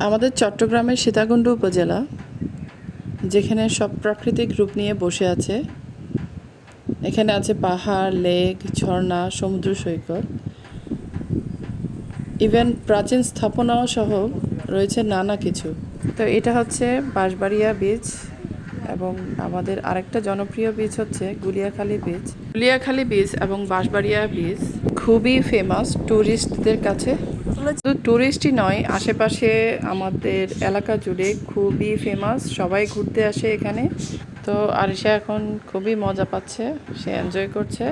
আমাদের চট্টগ্রামের সীতাকুণ্ড উপজেলা, যেখানে সব প্রাকৃতিক রূপ নিয়ে বসে আছে। এখানে আছে পাহাড়, লেক, ঝর্ণা, সমুদ্র সৈকত, ইভেন প্রাচীন স্থাপনাও সহ রয়েছে নানা কিছু। তো এটা হচ্ছে বাঁশবাড়িয়া বিচ, এবং আমাদের আরেকটা জনপ্রিয় বিচ হচ্ছে গুলিয়াখালী বিচ। গুলিয়াখালী বিচ এবং বাঁশবাড়িয়া বিচ খুবই ফেমাস ট্যুরিস্টদের কাছে। শুধু ট্যুরিস্টই নয়, আশেপাশে আমাদের এলাকা জুড়ে খুবই ফেমাস, সবাই ঘুরতে আসে এখানে। তো আরিশা এখন খুবই মজা পাচ্ছে, সে এনজয় করছে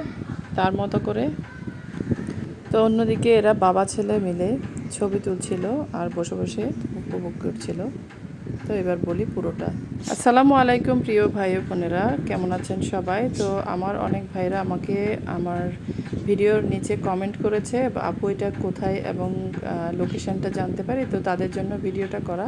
তার মতো করে। তো অন্যদিকে এরা বাবা ছেলে মিলে ছবি তুলছিল আর বসে বসে উপভোগ করছিল। তো এবার বলি পুরোটা। আসসালামু আলাইকুম প্রিয় ভাই ও বোনেরা, কেমন আছেন সবাই? তো আমার অনেক ভাইরা আমাকে আমার ভিডিওর নিচে কমেন্ট করেছে আপু এটা কোথায় এবং লোকেশনটা জানতে পারি, তো তাদের জন্য ভিডিওটা করা।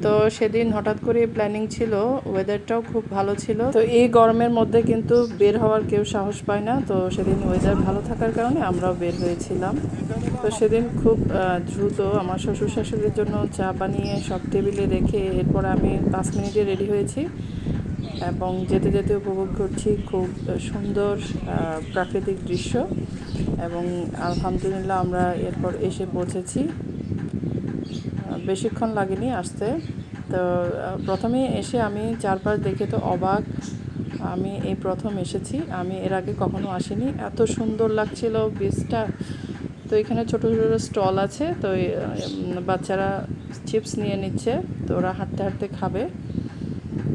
তো সেদিন হঠাৎ করে প্ল্যানিং ছিল, ওয়েদারটাও খুব ভালো ছিল। তো এই গরমের মধ্যে কিন্তু বের হওয়ার কেউ সাহস পায় না, তো সেদিন ওয়েদার ভালো থাকার কারণে আমরাও বের হয়েছিলাম। তো সেদিন খুব দ্রুত আমার শ্বশুর শাশুড়ির জন্য চা বানিয়ে সব টেবিলে রেখে এরপর আমি 5 মিনিটে রেডি হয়েছি এবং যেতে যেতে উপভোগ করছি খুব সুন্দর প্রাকৃতিক দৃশ্য। এবং আলহামদুলিল্লাহ আমরা এরপর এসে পৌঁছেছি, বেশিক্ষণ লাগেনি আসতে। তো প্রথমে এসে আমি চারপাশ দেখে তো অবাক, আমি এই প্রথম এসেছি, আমি এর আগে কখনো আসিনি, এত সুন্দর লাগছিল বিচটা। তো এখানে ছোটো ছোটো স্টল আছে, তো বাচ্চারা চিপস নিয়ে নিচ্ছে, তো ওরা হাঁটতে হাঁটতে খাবে।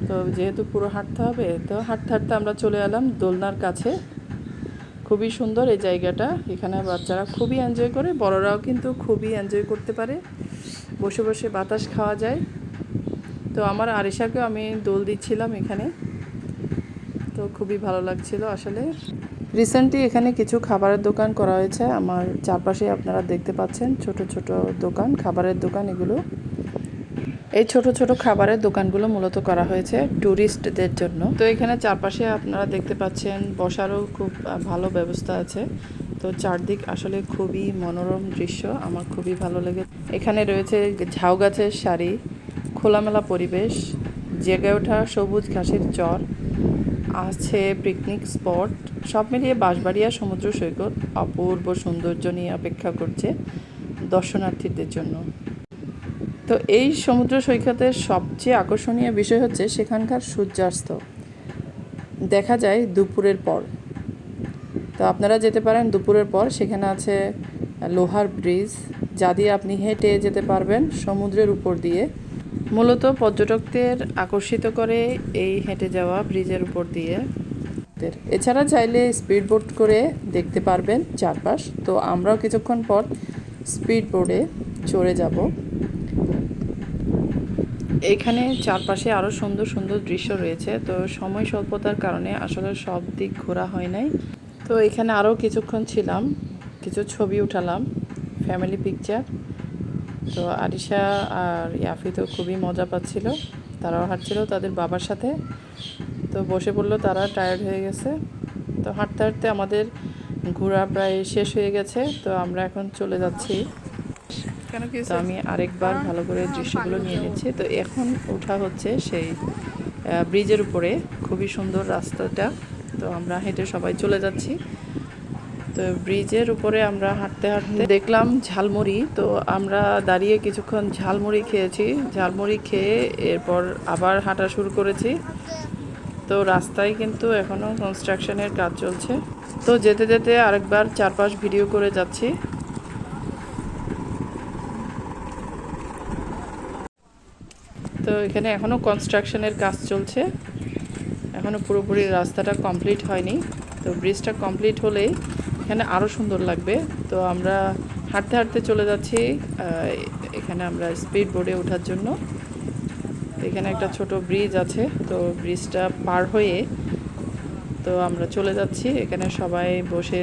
তো যেহেতু পুরো হাঁটতে হবে, তো হাঁটতে হাঁটতে আমরা চলে এলাম দোলনার কাছে। খুবই সুন্দর এই জায়গাটা, এখানে বাচ্চারা খুবই এনজয় করে, বড়রাও কিন্তু খুবই এনজয় করতে পারে, বসে বসে বাতাস খাওয়া যায়। তো আমার আরিশাকেও আমি দোল দিচ্ছিলাম এখানে, তো খুবই ভালো লাগছিল আসলে। রিসেন্টলি এখানে কিছু খাবারের দোকান করা হয়েছে, আমার চারপাশে আপনারা দেখতে পাচ্ছেন ছোট ছোট দোকান, খাবারের দোকান এগুলো। এই ছোট ছোট খাবারের দোকানগুলো মূলত করা হয়েছে ট্যুরিস্টদের জন্য। তো এখানে চারপাশে আপনারা দেখতে পাচ্ছেন বসারও খুব ভালো ব্যবস্থা আছে। তো চারদিক আসলে খুবই মনোরম দৃশ্য, আমার খুবই ভালো লেগে। এখানে রয়েছে ঝাউ গাছের সারি, খোলামেলা পরিবেশ, জেগে ওঠা সবুজ ঘাসের চর, আছে পিকনিক স্পট, সব মিলিয়ে বাঁশবাড়িয়া সমুদ্র সৈকত অপূর্ব সৌন্দর্য নিয়ে অপেক্ষা করছে দর্শনার্থীদের জন্য। তো এই সমুদ্র সৈকতের সবচেয়ে আকর্ষণীয় বিষয় হচ্ছে সেখানকার সূর্যাস্ত দেখা যায় দুপুরের পর। তো আপনারা যেতে পারেন দুপুরের পর, সেখানে আছে লোহার ব্রিজ, যা দিয়ে আপনি হেঁটে যেতে পারবেন সমুদ্রের উপর দিয়ে। মূলত পর্যটকদের আকর্ষিত করে এই হেঁটে যাওয়া ব্রিজের উপর দিয়ে। এছাড়া চাইলে স্পিড বোট করে দেখতে পারবেন চারপাশ। তো আমরাও কিছুক্ষণ পর স্পিড বোটে চড়ে যাব। এখানে চারপাশে আরও সুন্দর সুন্দর দৃশ্য রয়েছে, তো সময় স্বল্পতার কারণে আসলে সব দিক ঘোরা হয় নাই। তো এখানে আরও কিছুক্ষণ ছিলাম, কিছু ছবি উঠালাম, ফ্যামিলি পিকচার। তো আরিশা আর ইয়াফি তো খুবই মজা পাচ্ছিল, তারাও হাঁটছিল তাদের বাবার সাথে। তো বসে পড়লো, তারা টায়ার্ড হয়ে গেছে। তো হাঁটতে হাঁটতে আমাদের ঘোরা প্রায় শেষ হয়ে গেছে, তো আমরা এখন চলে যাচ্ছি। তো আমি আরেকবার ভালো করে দৃশ্যগুলো নিয়ে নিচ্ছি। তো এখন ওঠা হচ্ছে সেই ব্রিজের উপরে, খুবই সুন্দর রাস্তাটা। তো আমরা হেঁটে সবাই চলে যাচ্ছি। তো ব্রিজের উপরে আমরা হাঁটতে হাঁটতে দেখলাম ঝালমুড়ি, তো আমরা দাঁড়িয়ে কিছুক্ষণ ঝালমুড়ি খেয়েছি। ঝালমুড়ি খেয়ে এরপর আবার হাঁটা শুরু করেছি। তো রাস্তায় কিন্তু এখনও কনস্ট্রাকশনের কাজ চলছে। তো যেতে যেতে আরেকবার চারপাশ ভিডিও করে যাচ্ছি। তো এখানে এখনও কনস্ট্রাকশনের কাজ চলছে, এখনও পুরোপুরি রাস্তাটা কমপ্লিট হয়নি। তো ব্রিজটা কমপ্লিট হলেই এখানে আরও সুন্দর লাগবে। তো আমরা হাঁটতে হাঁটতে চলে যাচ্ছি এখানে আমরা স্পিড বোটে ওঠার জন্য। তো এখানে একটা ছোট ব্রিজ আছে, তো ব্রিজটা পার হয়ে তো আমরা চলে যাচ্ছি। এখানে সবাই বসে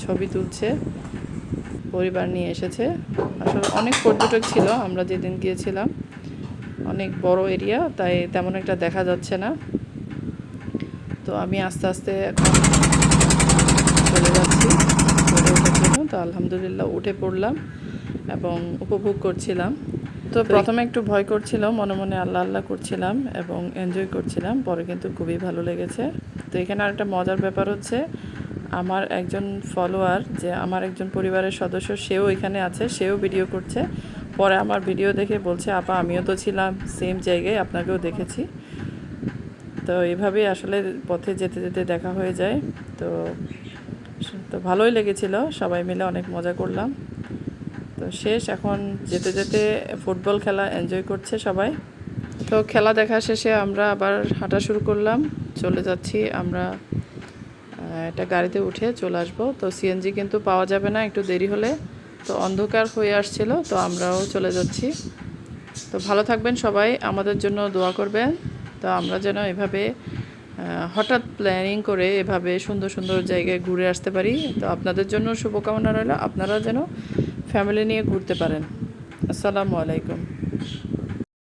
ছবি তুলছে, পরিবার নিয়ে এসেছে। আসলে অনেক পর্যটক ছিল আমরা যেদিন গিয়েছিলাম, অনেক বড় এরিয়া, তাই তেমন একটা দেখা যাচ্ছে না। তো আমি আস্তে আস্তে চলে যাচ্ছি বোটে ওঠার জন্য। তো আলহামদুলিল্লাহ উঠে পড়লাম এবং উপভোগ করছিলাম। তো প্রথমে একটু ভয় করছিল, মনে মনে আল্লাহ আল্লাহ করছিলাম এবং এনজয় করছিলাম, পরে কিন্তু খুবই ভালো লেগেছে। তো এখানে আরেকটা মজার ব্যাপার হচ্ছে, আমার একজন ফলোয়ার, যে আমার একজন পরিবারের সদস্য, সেও এখানে আছে, সেও ভিডিও করছে। পরে আমার ভিডিও দেখে বলছে, আপা আমিও তো ছিলাম সেম জায়গায়, আপনাকেও দেখেছি। তো এভাবেই আসলে পথে যেতে যেতে দেখা হয়ে যায়। তো তো ভালোই লেগেছিল, সবাই মিলে অনেক মজা করলাম। তো শেষ, এখন যেতে যেতে ফুটবল খেলা এনজয় করছে সবাই। তো খেলা দেখা শেষে আমরা আবার হাঁটা শুরু করলাম, চলে যাচ্ছি আমরা। একটা গাড়িতে উঠে চলে আসবো। তো সিএনজি কিন্তু পাওয়া যাবে না একটু দেরি হলে, তো অন্ধকার হয়ে আসছিল, তো আমরাও চলে যাচ্ছি। তো ভালো থাকবেন সবাই, আমাদের জন্য দোয়া করবেন। তো আমরা যেন এভাবে হঠাৎ প্ল্যানিং করে এভাবে সুন্দর সুন্দর জায়গায় ঘুরে আসতে পারি। তো আপনাদের জন্য শুভকামনা রইল, আপনারা যেন ফ্যামিলি নিয়ে ঘুরতে পারেন। আসসালামু আলাইকুম।